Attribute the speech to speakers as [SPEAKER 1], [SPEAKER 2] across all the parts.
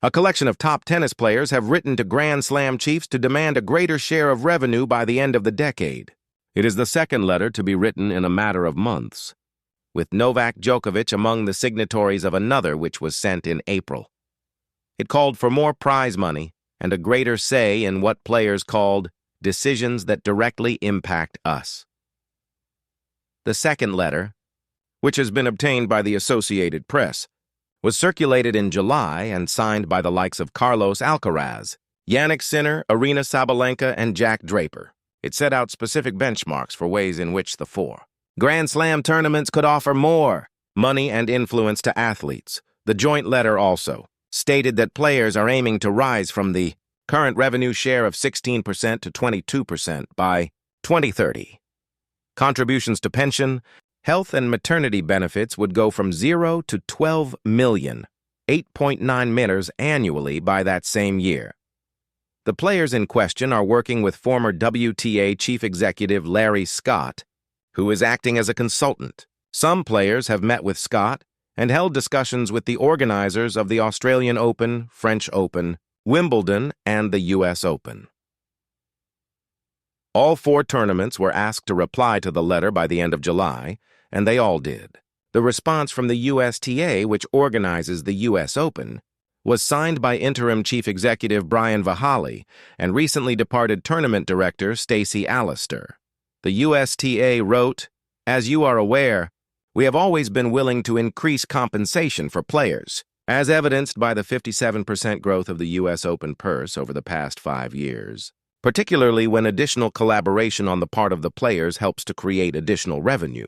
[SPEAKER 1] A collection of top tennis players have written to Grand Slam chiefs to demand a greater share of revenue by the end of the decade. It is the second letter to be written in a matter of months, with Novak Djokovic among the signatories of another which was sent in April. It called for more prize money and a greater say in what players called decisions that directly impact us. The second letter, which has been obtained by the Associated Press, was circulated in July and signed by the likes of Carlos Alcaraz, Jannik, Aryna Sabalenka, and Jack Draper. It set out specific benchmarks for ways in which the four Grand Slam tournaments could offer more money and influence to athletes. The joint letter also stated that players are aiming to rise from the current revenue share of 16% to 22% by 2030. Contributions to pension, health, and maternity benefits would go from 0 to 12 million, 8.9 meters annually by that same year. The players in question are working with former WTA chief executive Larry Scott, who is acting as a consultant. Some players have met with Scott and held discussions with the organizers of the Australian Open, French Open, Wimbledon, and the US Open. All four tournaments were asked to reply to the letter by the end of July, and they all did. The response from the USTA, which organizes the US Open, was signed by interim chief executive Brian Vahali and recently departed tournament director Stacey Allister. The USTA wrote, "As you are aware, we have always been willing to increase compensation for players, as evidenced by the 57% growth of the US Open purse over the past 5 years, particularly when additional collaboration on the part of the players helps to create additional revenue.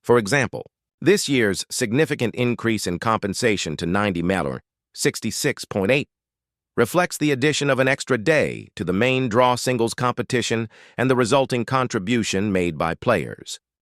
[SPEAKER 1] For example, this year's significant increase in compensation to 90 million, 66.8, reflects the addition of an extra day to the main draw singles competition and the resulting contribution made by players.